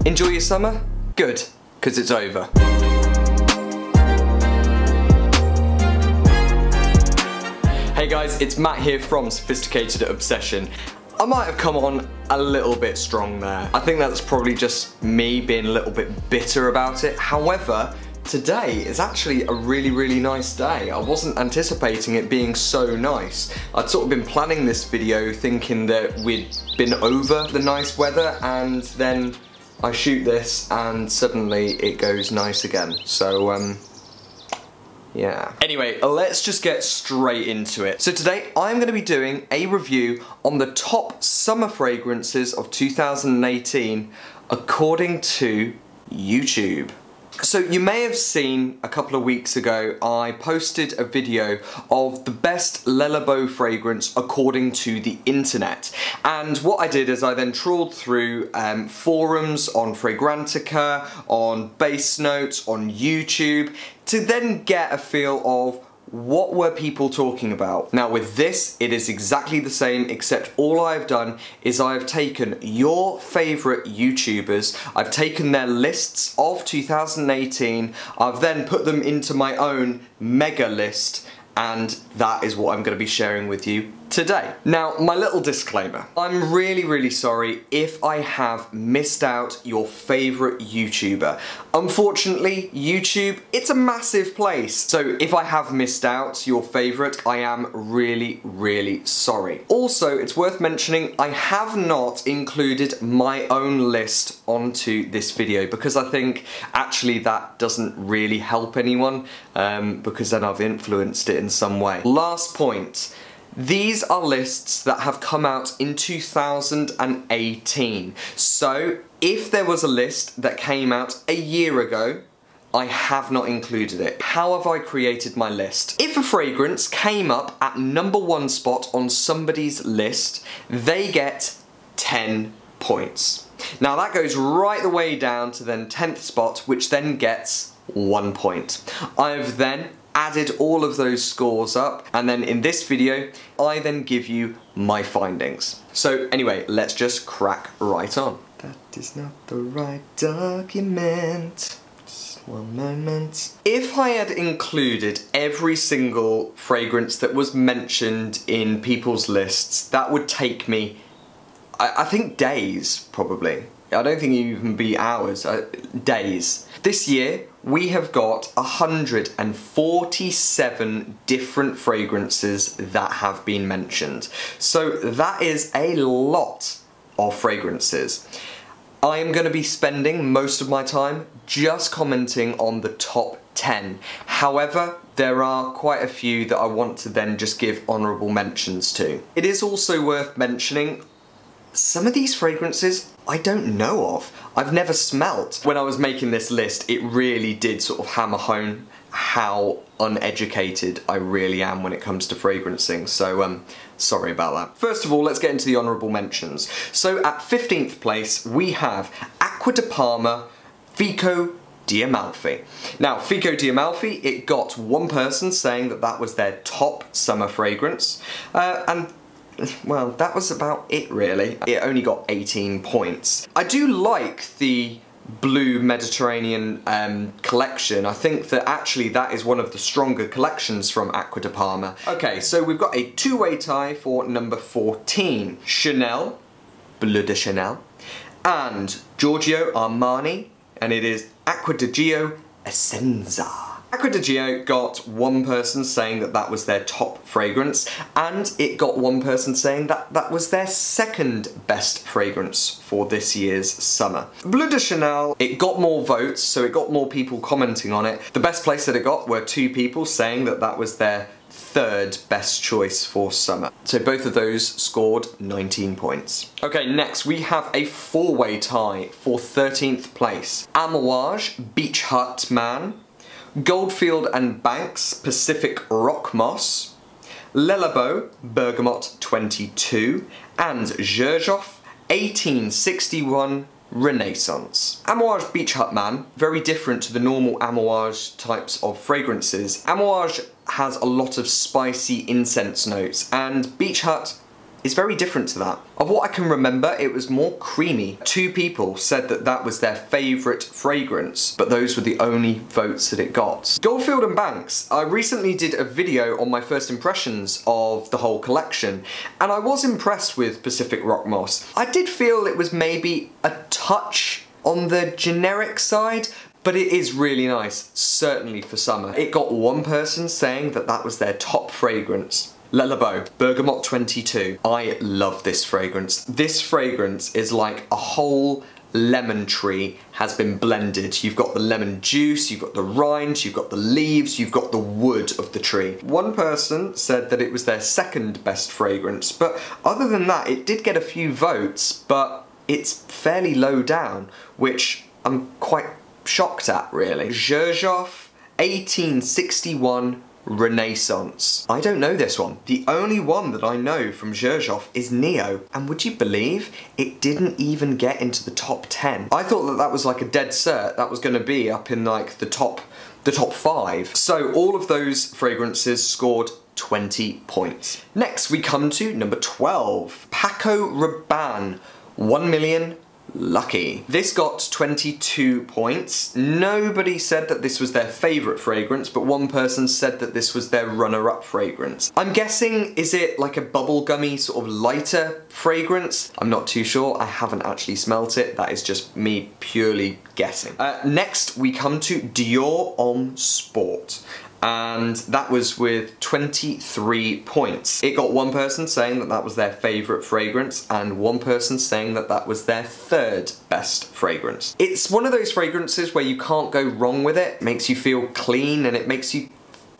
Enjoy your summer? Good, because it's over. Hey guys, it's Matt here from Sophisticated Obsession. I might have come on a little bit strong there. I think that's probably just me being a little bit bitter about it. However, today is actually a really nice day. I wasn't anticipating it being so nice. I'd sort of been planning this video thinking that we'd been over the nice weather, and then I shoot this and suddenly it goes nice again. So yeah. Anyway, let's just get straight into it. So today I'm going to be doing a review on the top summer fragrances of 2018 according to YouTube. So you may have seen a couple of weeks ago I posted a video of the best Le Labo fragrance according to the internet, and what I did is I then trawled through forums on Fragrantica, on Base Notes, on YouTube to then get a feel of what were people talking about. Now with this, it is exactly the same, except all I've done is I've taken your favourite YouTubers, I've taken their lists of 2018, I've then put them into my own mega list, and that is what I'm going to be sharing with you today. Now, my little disclaimer. I'm really sorry if I have missed out your favourite YouTuber. Unfortunately, YouTube, it's a massive place. So if I have missed out your favourite, I am really sorry. Also, it's worth mentioning, I have not included my own list onto this video because I think actually that doesn't really help anyone because then I've influenced it in some way. Last point. These are lists that have come out in 2018. So if there was a list that came out a year ago, I have not included it. How have I created my list? If a fragrance came up at #1 spot on somebody's list, they get 10 points. Now that goes right the way down to then 10th spot, which then gets 1 point. I've then added all of those scores up, and then in this video I then give you my findings. So anyway, let's just crack right on. That is not the right document. Just one moment. If I had included every single fragrance that was mentioned in people's lists, that would take me, I think, days probably. I don't think it would even be hours, days. This year, we have got 147 different fragrances that have been mentioned. So that is a lot of fragrances. I am going to be spending most of my time just commenting on the top 10. However, there are quite a few that I want to then just give honourable mentions to. It is also worth mentioning some of these fragrances I don't know of. I've never smelt. When I was making this list, it really did sort of hammer home how uneducated I really am when it comes to fragrancing, so sorry about that. First of all, let's get into the honourable mentions. So at 15th place, we have Acqua di Parma Fico di Amalfi. Now, Fico di Amalfi, it got one person saying that that was their top summer fragrance, and well, that was about it really. It only got 18 points. I do like the Blue Mediterranean collection. I think that actually that is one of the stronger collections from Acqua di Parma. Okay, so we've got a two-way tie for number 14. Chanel, Bleu de Chanel, and Giorgio Armani, and it is Acqua di Gio Essenza. Acqua di Gio got one person saying that that was their top fragrance, and it got one person saying that that was their second best fragrance for this year's summer. Bleu de Chanel, it got more votes, so it got more people commenting on it. The best place that it got were 2 people saying that that was their third best choice for summer. So both of those scored 19 points. Okay, next we have a 4-way tie for 13th place. Amouage Beach Hut Man, Goldfield and Banks Pacific Rock Moss, Le Labo Bergamot 22, and Giorgio 1861 Renaissance. Amouage Beach Hut Man, very different to the normal Amouage types of fragrances. Amouage has a lot of spicy incense notes, and Beach Hut is very different to that. Of what I can remember, it was more creamy. 2 people said that that was their favourite fragrance, but those were the only votes that it got. Goldfield and Banks. I recently did a video on my first impressions of the whole collection, and I was impressed with Pacific Rock Moss. I did feel it was maybe a touch on the generic side, but it is really nice, certainly for summer. It got 1 person saying that that was their top fragrance. Le Labo, Bergamot 22. I love this fragrance. This fragrance is like a whole lemon tree has been blended. You've got the lemon juice, you've got the rind, you've got the leaves, you've got the wood of the tree. 1 person said that it was their 2nd best fragrance, but other than that, it did get a few votes, but it's fairly low down, which I'm quite shocked at, really. Giorgio 1861 Renaissance. I don't know this one. The only one that I know from Giorgio is Neo, and would you believe it didn't even get into the top 10? I thought that that was like a dead cert. That was going to be up in like the top 5. So all of those fragrances scored 20 points. Next we come to number 12, Paco Rabanne, 1 million Lucky. This got 22 points. Nobody said that this was their favourite fragrance, but 1 person said that this was their runner-up fragrance. I'm guessing, is it like a bubblegummy sort of lighter fragrance? I'm not too sure. I haven't actually smelt it. That is just me purely guessing. Next, we come to Dior Homme Sport, and that was with 23 points. It got 1 person saying that that was their favourite fragrance, and 1 person saying that that was their 3rd best fragrance. It's one of those fragrances where you can't go wrong with it. It makes you feel clean and it makes you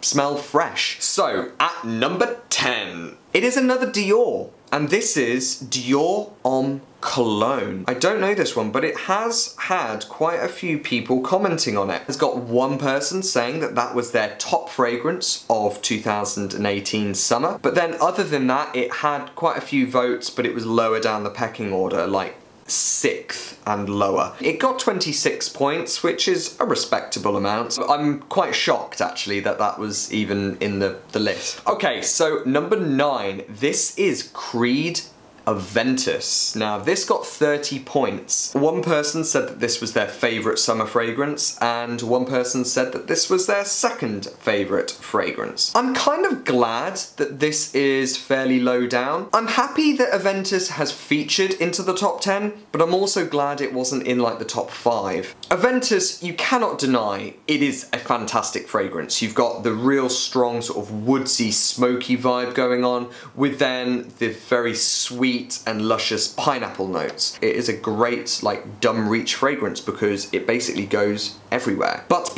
smell fresh. So, at number 10, it is another Dior, and this is Dior Homme Cologne. I don't know this one, but it has had quite a few people commenting on it. It's got 1 person saying that that was their top fragrance of 2018 summer, but then other than that, it had quite a few votes, but it was lower down the pecking order, like 6th and lower. It got 26 points, which is a respectable amount. I'm quite shocked actually that that was even in the list. Okay, so number 9, this is Creed Aventus. Now this got 30 points. 1 person said that this was their favourite summer fragrance, and 1 person said that this was their 2nd favourite fragrance. I'm kind of glad that this is fairly low down. I'm happy that Aventus has featured into the top 10, but I'm also glad it wasn't in like the top 5. Aventus, you cannot deny, it is a fantastic fragrance. You've got the real strong sort of woodsy, smoky vibe going on, with then the very sweet and luscious pineapple notes. It is a great like dumb reach fragrance because it basically goes everywhere. But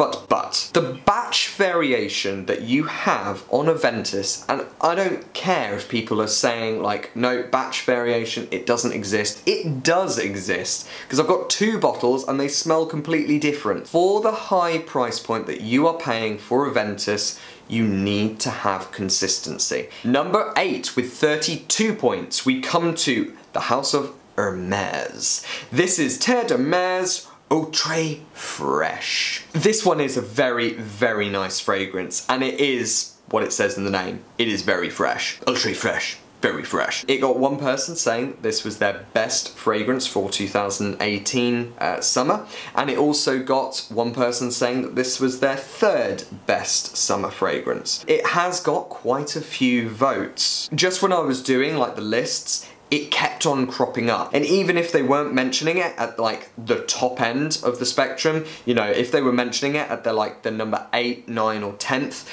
the batch variation that you have on Aventus, and I don't care if people are saying like no batch variation, it doesn't exist. It does exist because I've got 2 bottles and they smell completely different. For the high price point that you are paying for Aventus, you need to have consistency. Number 8 with 32 points, we come to the House of Hermes. This is Teratomas Oh Fresh. This one is a very, very nice fragrance, and it is what it says in the name. It is very fresh. Ultra fresh. Very fresh. It got 1 person saying this was their best fragrance for 2018 summer, and it also got 1 person saying that this was their 3rd best summer fragrance. It has got quite a few votes. Just when I was doing like the lists, it kept on cropping up, and even if they weren't mentioning it at like the top end of the spectrum, you know, if they were mentioning it at the number 8, 9 or 10th,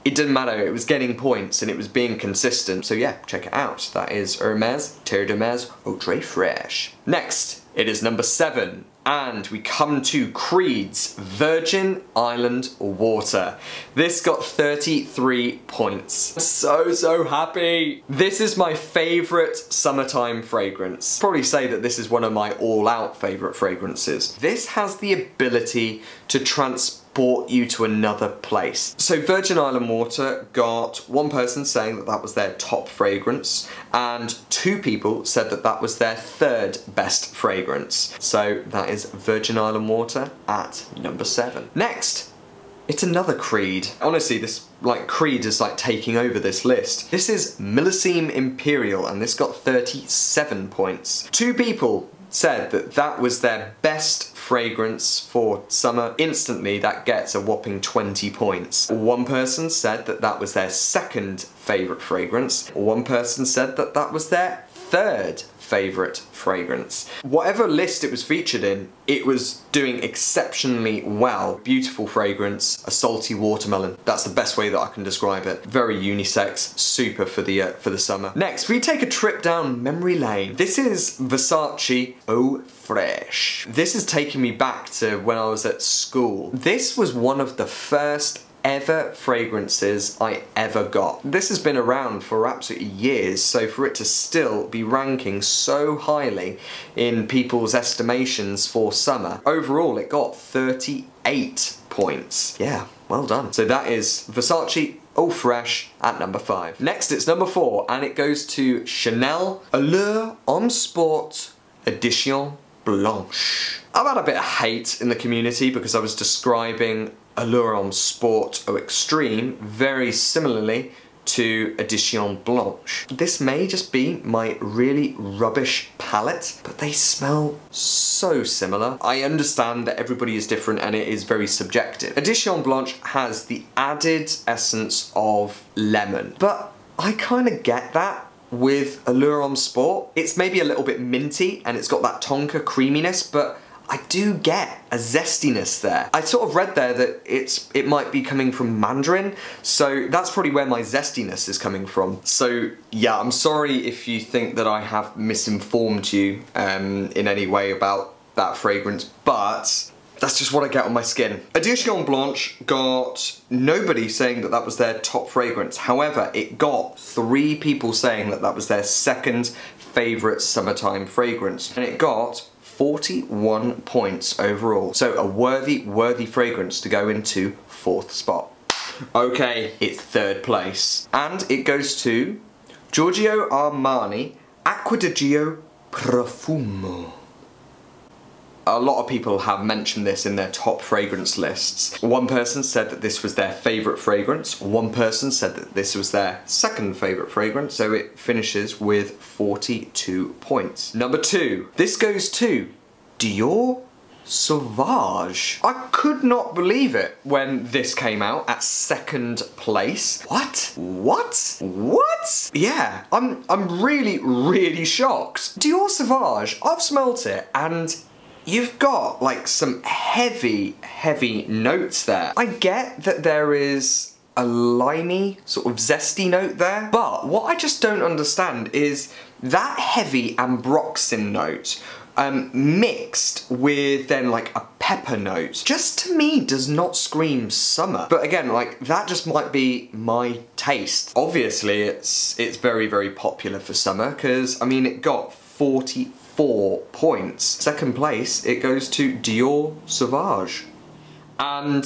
it didn't matter, it was getting points and it was being consistent. So yeah, check it out. That is Hermes Teratomas Oh Fresh. Next, it is number 7, and we come to Creed's Virgin Island Water. This got 33 points. So happy. This is my favourite summertime fragrance. Probably say that this is one of my all-out favourite fragrances. This has the ability to transport you to another place. So Virgin Island Water got 1 person saying that that was their top fragrance, and 2 people said that that was their 3rd best fragrance. So that is Virgin Island Water at number 7. Next, It's another Creed. Honestly, this Creed is like taking over this list. This is Millesime Imperial, and this got 37 points. 2 people said that that was their best fragrance for summer. Instantly, that gets a whopping 20 points. 1 person said that that was their second favourite fragrance. 1 person said that that was their third favourite fragrance. Whatever list it was featured in, it was doing exceptionally well. Beautiful fragrance, a salty watermelon. That's the best way that I can describe it. Very unisex, super for the summer. Next, we take a trip down memory lane. This is Versace Oh Fresh. This is taking me back to when I was at school. This was one of the first ever fragrances I ever got. This has been around for absolutely years, so for it to still be ranking so highly in people's estimations for summer, overall it got 38 points. Yeah, well done. So that is Versace Oh Fresh at number 5. Next it's number 4, and it goes to Chanel Allure Homme Sport Edition Blanche. I've had a bit of hate in the community because I was describing Allure Homme Sport Au Extreme very similarly to Edition Blanche. This may just be my really rubbish palette, but they smell so similar. I understand that everybody is different and it is very subjective. Edition Blanche has the added essence of lemon, but I kind of get that with Allure Homme Sport. It's maybe a little bit minty and it's got that tonka creaminess, but I do get a zestiness there. I sort of read there that it might be coming from mandarin, so that's probably where my zestiness is coming from. So yeah, I'm sorry if you think that I have misinformed you in any way about that fragrance, but that's just what I get on my skin. Edition Blanche got nobody saying that that was their top fragrance. However, it got 3 people saying that that was their second favourite summertime fragrance, and it got 41 points overall. So a worthy fragrance to go into 4th spot. Okay, it's 3rd place. And it goes to Giorgio Armani Acqua di Gio Profumo. A lot of people have mentioned this in their top fragrance lists. 1 person said that this was their favourite fragrance. 1 person said that this was their second favourite fragrance, so it finishes with 42 points. Number 2. This goes to Your Sauvage. I could not believe it when this came out at 2nd place. What? Yeah, I'm really shocked. Your Sauvage, I've smelt it and you've got like some heavy notes there. I get that there is a limey, sort of zesty note there, but what I just don't understand is that heavy ambroxan note mixed with then like a pepper note, just to me does not scream summer. But again, like that just might be my taste. Obviously it's very popular for summer because I mean it got 44 points. 2nd place, it goes to Your Sauvage. And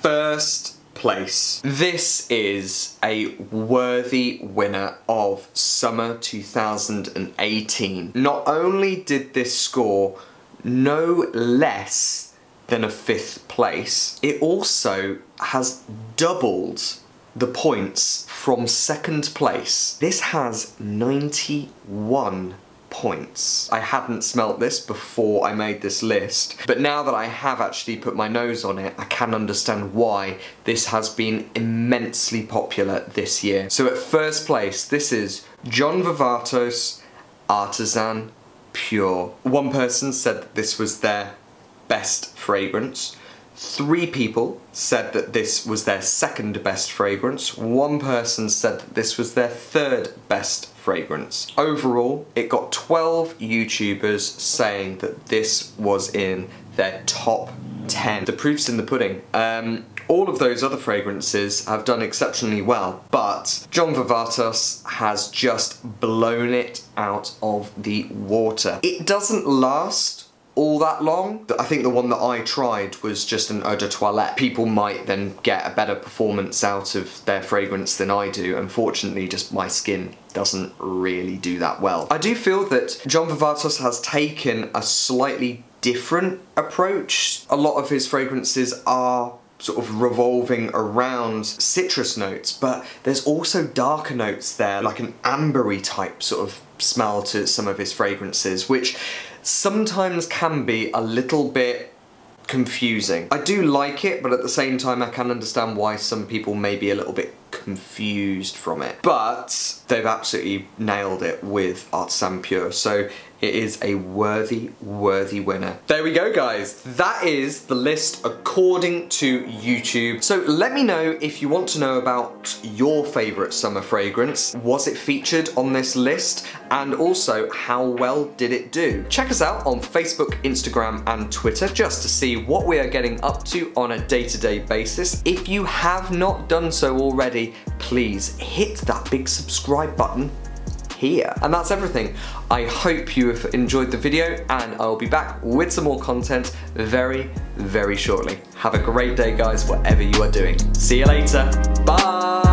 1st place. This is a worthy winner of summer 2018. Not only did this score no less than a 5th place, it also has doubled the points from 2nd place. This has 91 points. I hadn't smelt this before I made this list, but now that I have actually put my nose on it, I can understand why this has been immensely popular this year. So at 1st place, this is John Vivatos Artisan Pure. 1 person said that this was their best fragrance. 3 people said that this was their 2nd best fragrance. 1 person said that this was their 3rd best fragrance. Overall, it got 12 YouTubers saying that this was in their top 10. The proof's in the pudding. All of those other fragrances have done exceptionally well, but John Vivatos has just blown it out of the water. It doesn't last all that long. I think the one that I tried was just an eau de toilette. People might then get a better performance out of their fragrance than I do. Unfortunately, just my skin doesn't really do that well. I do feel that John Vivatos has taken a slightly different approach. A lot of his fragrances are sort of revolving around citrus notes, but there's also darker notes there, like an ambery type sort of smell to some of his fragrances, which sometimes can be a little bit confusing. I do like it, but at the same time I can understand why some people may be a little bit confused from it. But they've absolutely nailed it with Artisan Pure, so it is a worthy winner. There we go, guys. That is the list according to YouTube. So let me know if you want to know about your favourite summer fragrance. Was it featured on this list? And also, how well did it do? Check us out on Facebook, Instagram and Twitter just to see what we are getting up to on a day-to-day basis. If you have not done so already, please hit that big subscribe button here. And that's everything. I hope you have enjoyed the video, and I'll be back with some more content very shortly. Have a great day, guys, whatever you are doing. See you later. Bye.